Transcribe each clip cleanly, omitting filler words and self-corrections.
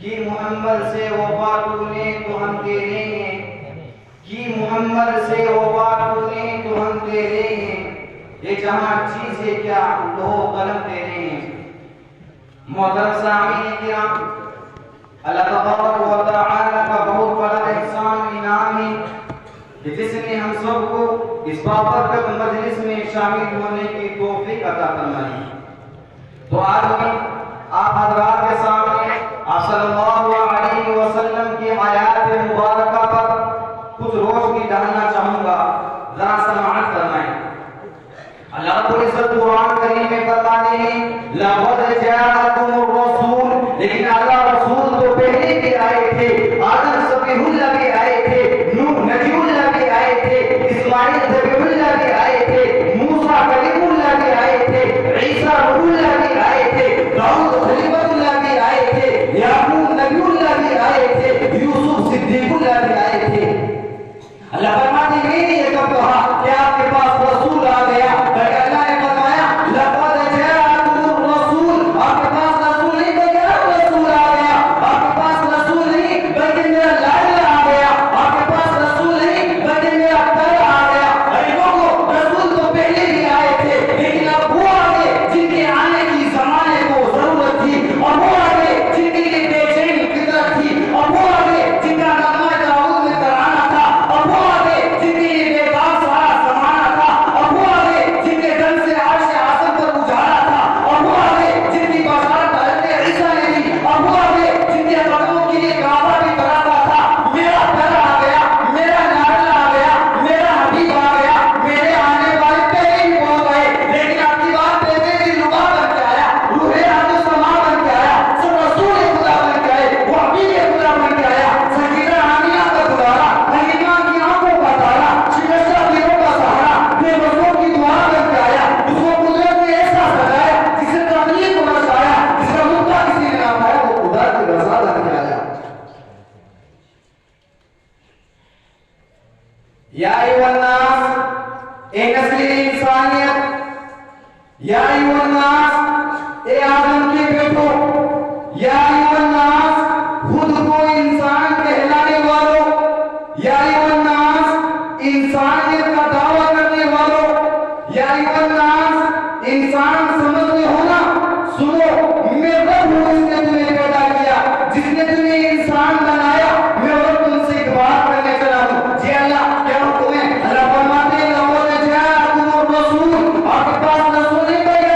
कि मोहम्मद से वफा तूने तो हम तेरे हैं, कि मोहम्मद से वफा तूने तो हम तेरे हैं, ये जहां चीज है क्या लो कलम तेरे हैं। मोहतरम सामीन किराम, अल्लाह तबारक व तआला का बहुत बड़ा एहसान इनाम है कि जिसने हम सबको इस बाबरकत मजलिस में शामिल होने की तौफीक अता फरमाई। तो आज मैं आप हजरात के सामने आप सल्लल्लाहु अलैहि वसल्लम की हयात मुबारका पर कुछ रोशनी डालना चाहूंगा, जरा समाअत फरमाएं। अल्लाह रब्बुल इज्जत कुरान करीम में फरमाते हैं लक़द जाअकुमुर रसूल, लेकिन अल्लाह रसूल तो पहले भी आए थे। आदम सफीहुल्लाह भी आए थे, नूह नजीउल्लाह भी आए थे, इस्माइल ज़बीहुल्लाह भी आए थे, मूसा कलीमुल्लाह भी आए थे, ईसा रूहुल्लाह भी आए थे, दाऊद खलीफतुल्लाह भी आए थे, याकूब नबीउल्लाह भी आए थे, यूसुफ सिद्दीकुल्लाह भी आए थे। अल्लाह फरमाते हैं मैंने ये कब कहा कि आपके पास रसूल आ गया, बल्कि अल्लाह ने फरमाया लक़द जाअकुमुर रसूल, आपके पास रसूल नहीं बल्कि रसूल आ गया। आपके पास रसूल नहीं बल्कि मेरा लाडला आ गया। आपके पास रसूल नहीं बल्कि मेरा प्यारा आ गया। अरे लोगों, रसूल तो पहले भी आए थे, लेकिन अब वो आ गए जिनके आने की जमाने को जरूरत थी, और वो आ गए जिनके लिए बेचैन फितरत थी, और वो आ गए जिनका नगमा दाऊद में तराना था, और वो आ गए जिनके लिए बेताब सारा जमाना था, और वो आ गए जिनके दम से आर्श आज़म पर उजाला था, और वो आ गए जिनकी बशारत हज़रत ईसा ने दी, और वो आ गए जिनके कदमों के लिए काबा भी तराता था। मेरा प्यारा आ गया, मेरा लाडला आ गया, मेरा हबीब आ गया। मेरे आने वाले पहले ही पहुंच गए, लेकिन आपकी बात पहले भी लुबा बन के आया, रूहे आदम बन के आया, सब रसूल खुदा बन के आए, वो हबीब खुदा बन के आया। सकीना आमिना का दुलारा, हलीमा की आंखों का तारा, शिकस्ता दिलों का सहारा, बेबसों की दुआ बन के आया। उसको कुदरत ने ऐसा सजाया जिसे तकलीफ को बचाया, जिसका मुद्दा किसी ने ना पाया, वो खुदा की रज़ा बन के आया। या अय्युहन्नास, ए नस्ल इंसानियत, या अय्युहन्नास, ए आदम के बेटों, या अय्युहन्नास, खुद को इंसान कहलाने वालों, या अय्युहन्नास, इंसानियत का दावा करने वालों, या अय्युहन्नास, इंसान समझते हो ना, सुनो, मैं रब हूं जिसने तुम्हें पैदा किया, जिसने तुम्हें इंसान बनाया। मैं और तुमसे एक बात करने चला हूं। जी अल्लाह, क्या हुक्म है? अल्लाह फरमाते हैं लक़द जाअकुमुर रसूल, आपके पास रसूल नहीं बल्कि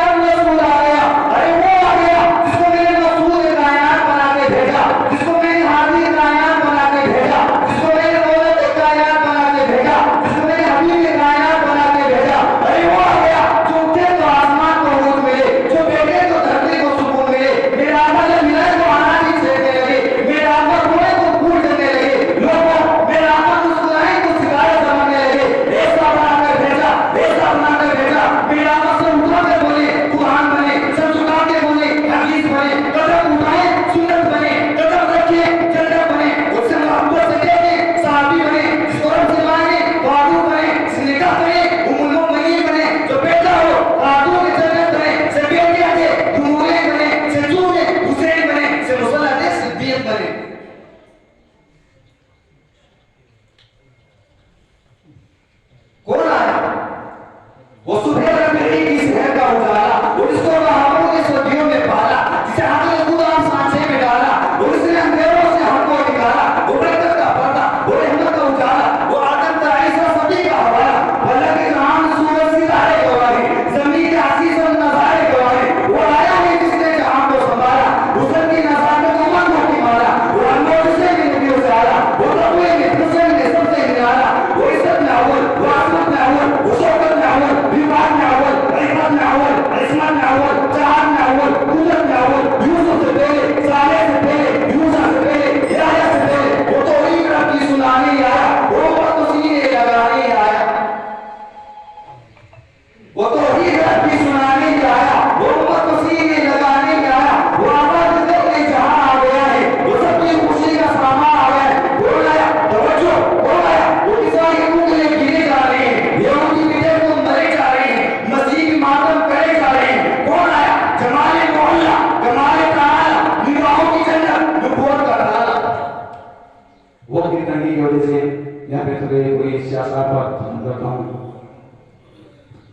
या फिर कोई सियासत पर बताऊं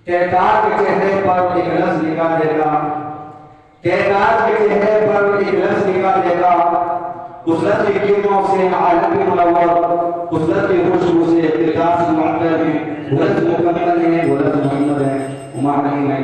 केदार के चेहरे पर एक रस निकाल देगा, केदार के चेहरे पर एक रस निकाल देगा, उस रस की किरणों से आलम में मुनव्वर, उस रस की खुशबू से इख्तितार से मुअत्तर है, वो रस मुकम्मल है, वो रस मुहम्मद है, उमा नहीं मैं